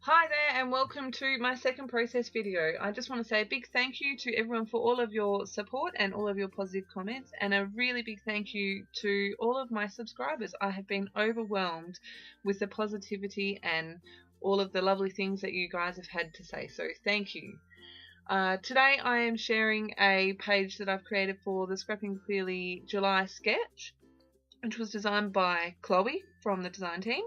Hi there and welcome to my second process video. I just want to say a big thank you to everyone for all of your support and all of your positive comments, and a really big thank you to all of my subscribers. I have been overwhelmed with the positivity and all of the lovely things that you guys have had to say, so thank you. Today I am sharing a page that I've created for the Scrapping Clearly July sketch, which was designed by Chloe from the design team.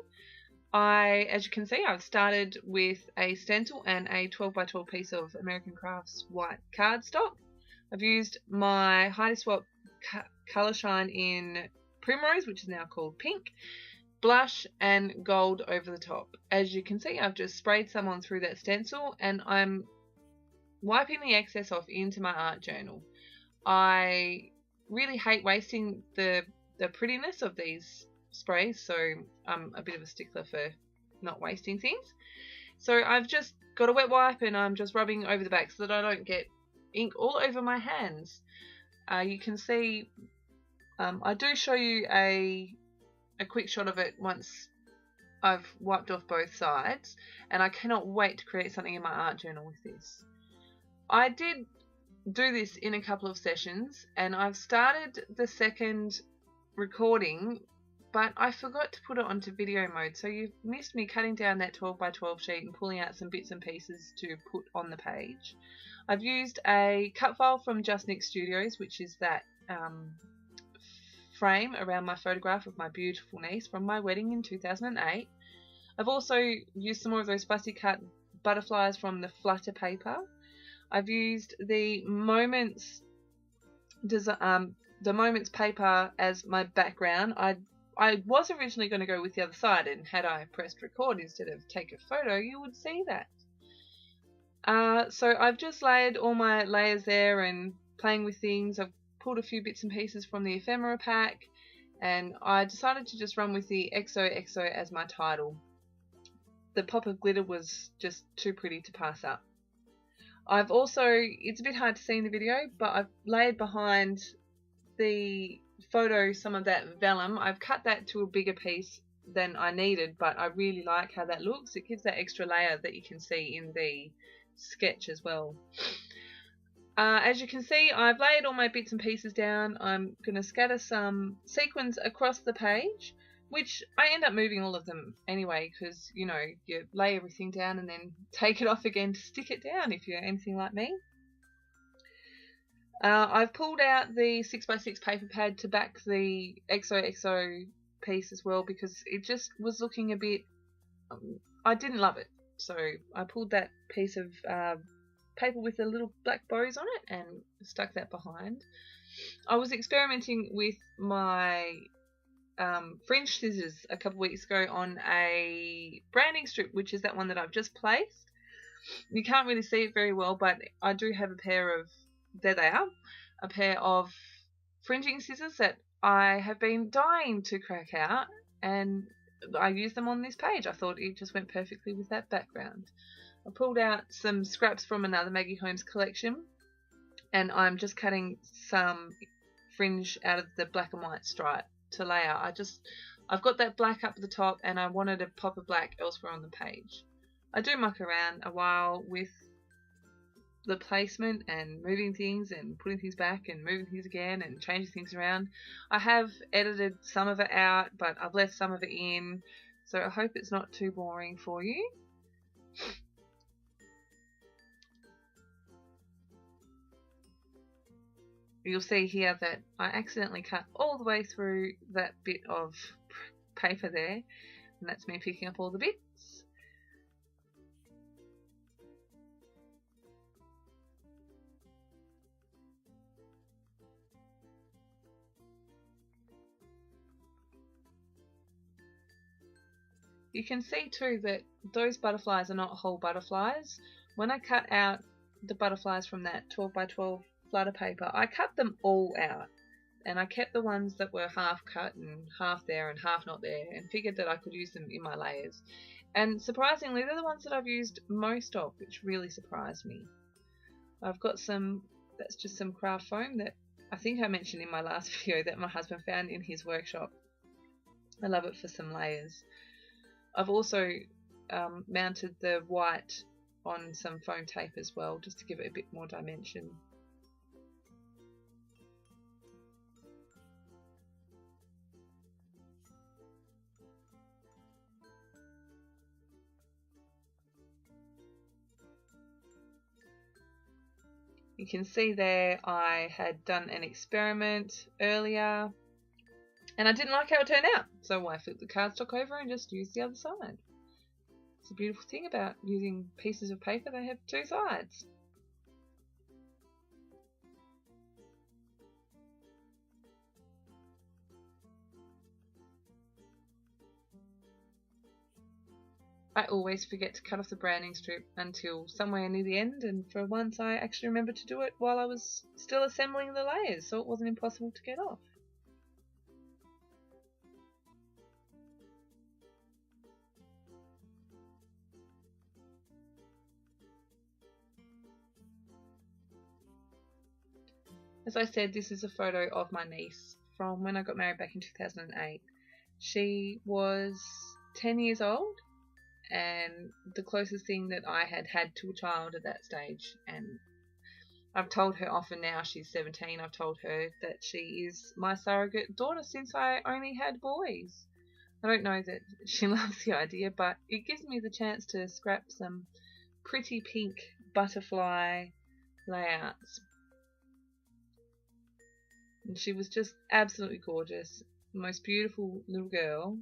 As you can see, I've started with a stencil and a 12x12 piece of American Crafts white cardstock. I've used my Heidi Swapp Colour Shine in Primrose, which is now called Pink, blush and gold over the top. As you can see, I've just sprayed some on through that stencil and I'm wiping the excess off into my art journal. I really hate wasting the prettiness of these sprays, so I'm a bit of a stickler for not wasting things. So I've just got a wet wipe and I'm just rubbing over the back so that I don't get ink all over my hands. You can see I do show you a quick shot of it once I've wiped off both sides, and I cannot wait to create something in my art journal with this. I did do this in a couple of sessions and I've started the second recording, but I forgot to put it onto video mode, so you've missed me cutting down that 12x12 sheet and pulling out some bits and pieces to put on the page. I've used a cut file from Just Nick Studios, which is that frame around my photograph of my beautiful niece from my wedding in 2008. I've also used some more of those fussy cut butterflies from the Flutter paper. I've used the Moments paper as my background. I was originally going to go with the other side, and had I pressed record instead of take a photo, you would see that. So I've just layered all my layers there and playing with things. I've pulled a few bits and pieces from the ephemera pack, and I decided to just run with the XOXO as my title. The pop of glitter was just too pretty to pass up. I've also, it's a bit hard to see in the video, but I've layered behind the photo some of that vellum. I've cut that to a bigger piece than I needed, but I really like how that looks. It gives that extra layer that you can see in the sketch as well. As you can see, I've laid all my bits and pieces down. I'm going to scatter some sequins across the page, which I end up moving all of them anyway, because, you know, you lay everything down and then take it off again to stick it down if you're anything like me. I've pulled out the 6x6 paper pad to back the XOXO piece as well, because it just was looking a bit, I didn't love it. So I pulled that piece of paper with the little black bows on it and stuck that behind. I was experimenting with my fringe scissors a couple weeks ago on a branding strip, which is that one that I've just placed. You can't really see it very well, but I do have a pair of, there they are, a pair of fringing scissors that I have been dying to crack out, and I used them on this page. I thought it just went perfectly with that background. I pulled out some scraps from another Maggie Holmes collection, and I'm just cutting some fringe out of the black and white stripe to lay out. I've got that black up at the top, and I wanted a pop of black elsewhere on the page. I do muck around a while with the placement and moving things and putting things back and moving things again and changing things around. I have edited some of it out, but I've left some of it in, so I hope it's not too boring for you. You'll see here that I accidentally cut all the way through that bit of paper there, and that's me picking up all the bits. You can see too that those butterflies are not whole butterflies. When I cut out the butterflies from that 12x12 Flutter paper, I cut them all out, and I kept the ones that were half cut and half there and half not there, and figured that I could use them in my layers. And surprisingly, they're the ones that I've used most of, which really surprised me. I've got some, that's just some craft foam that I think I mentioned in my last video that my husband found in his workshop. I love it for some layers. I've also mounted the white on some foam tape as well, just to give it a bit more dimension. You can see there I had done an experiment earlier and I didn't like how it turned out, so I flipped the cardstock over and just used the other side. It's a beautiful thing about using pieces of paper, they have two sides. I always forget to cut off the branding strip until somewhere near the end, and for once I actually remembered to do it while I was still assembling the layers, so it wasn't impossible to get off. As I said, this is a photo of my niece from when I got married back in 2008. She was 10 years old, and the closest thing that I had had to a child at that stage. And I've told her often now, she's 17, I've told her that she is my surrogate daughter since I only had boys. I don't know that she loves the idea, but it gives me the chance to scrap some pretty pink butterfly layouts. And she was just absolutely gorgeous, the most beautiful little girl.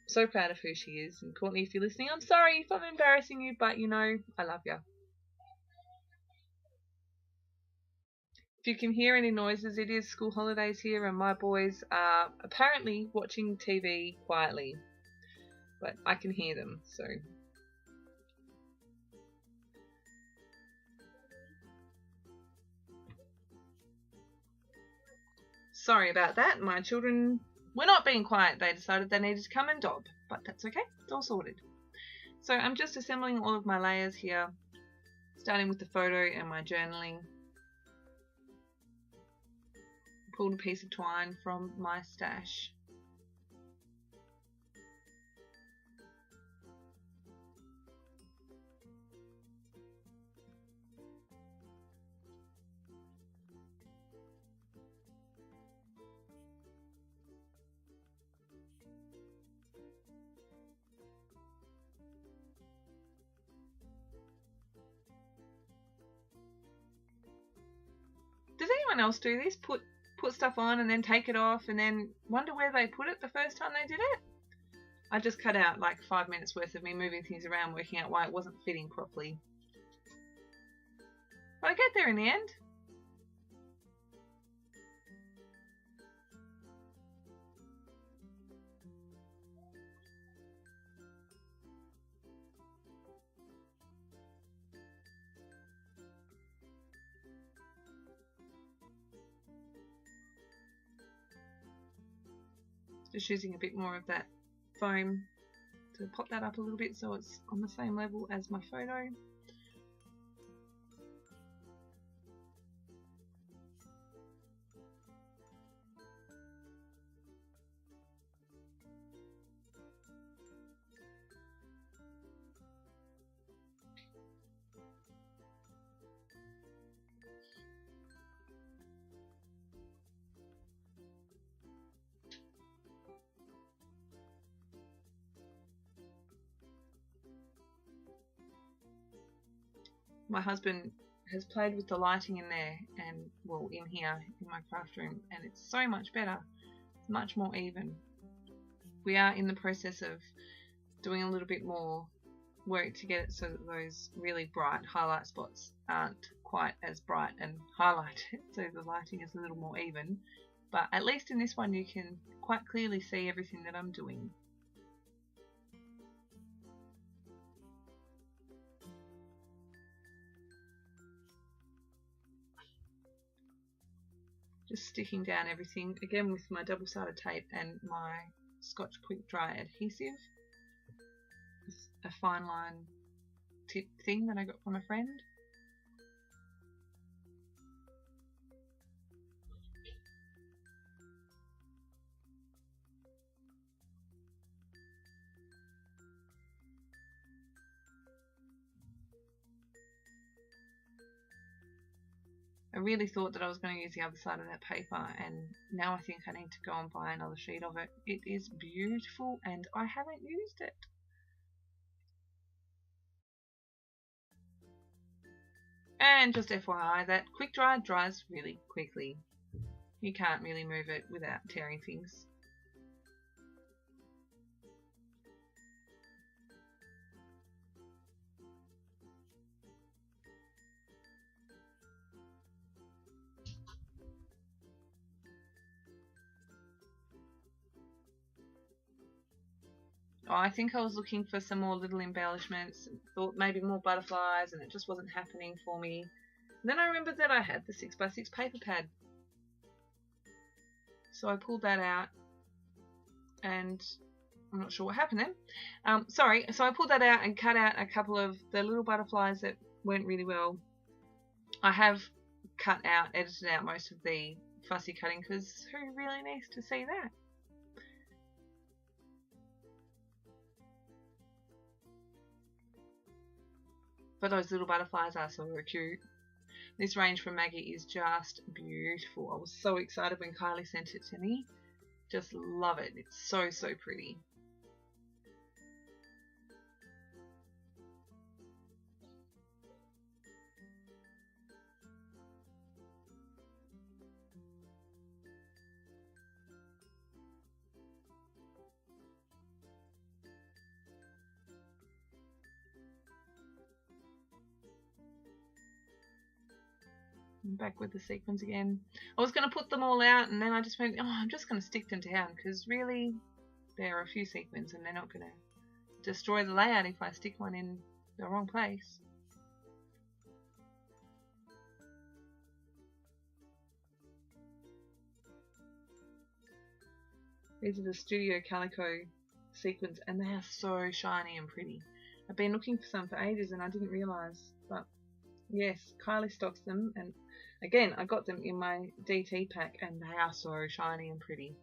So proud of who she is. And Courtney, if you're listening, I'm sorry if I'm embarrassing you, but you know, I love you. If you can hear any noises, it is school holidays here and my boys are apparently watching TV quietly, but I can hear them, so. Sorry about that. My children were not being quiet. They decided they needed to come and dob, but that's okay. It's all sorted. So I'm just assembling all of my layers here, starting with the photo and my journaling. Pulled a piece of twine from my stash. Does anyone else do this? Put stuff on and then take it off and then wonder where they put it the first time they did it? I just cut out like 5 minutes worth of me moving things around, working out why it wasn't fitting properly. But I get there in the end. Just using a bit more of that foam to pop that up a little bit so it's on the same level as my photo. My husband has played with the lighting in there and, well, in here in my craft room, and it's so much better. It's much more even. We are in the process of doing a little bit more work to get it so that those really bright highlight spots aren't quite as bright and highlighted, so the lighting is a little more even. But at least in this one you can quite clearly see everything that I'm doing. Just sticking down everything again with my double-sided tape and my Scotch Quick Dry adhesive. It's a fine line tip thing that I got from a friend. really thought that I was going to use the other side of that paper, and now I think I need to go and buy another sheet of it. It is beautiful and I haven't used it. And just FYI, that quick dry dries really quickly. You can't really move it without tearing things. Oh, I think I was looking for some more little embellishments, thought maybe more butterflies, and it just wasn't happening for me. And then I remembered that I had the 6x6 paper pad. So I pulled that out, and I'm not sure what happened then. Sorry, so I pulled that out and cut out a couple of the little butterflies that went really well. I have edited out most of the fussy cutting, because who really needs to see that? But those little butterflies are so cute. This range from Maggie is just beautiful. I was so excited when Kylie sent it to me. Just love it. It's so, so pretty. Back with the sequins again. I was going to put them all out, and then I just went, oh, I'm just going to stick them down, because really there are a few sequins and they're not going to destroy the layout if I stick one in the wrong place. These are the Studio Calico sequins, and they are so shiny and pretty. I've been looking for some for ages and I didn't realise, but yes, Kylie stocks them, and again, I got them in my DT pack, and they are so shiny and pretty.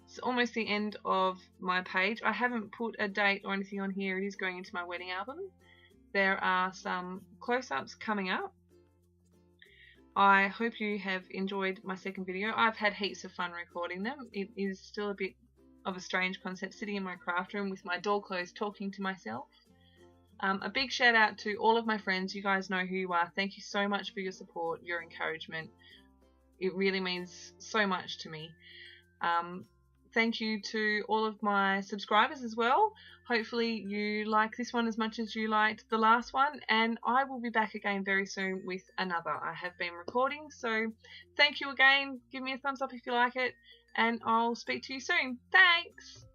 It's almost the end of my page. I haven't put a date or anything on here. It is going into my wedding album. There are some close-ups coming up. I hope you have enjoyed my second video. I've had heaps of fun recording them. It is still a bit of a strange concept, sitting in my craft room with my door closed talking to myself. A big shout out to all of my friends. You guys know who you are. Thank you so much for your support, your encouragement. It really means so much to me. Thank you to all of my subscribers as well. Hopefully you like this one as much as you liked the last one, and I will be back again very soon with another. I have been recording, so thank you again. Give me a thumbs up if you like it, and I'll speak to you soon. Thanks!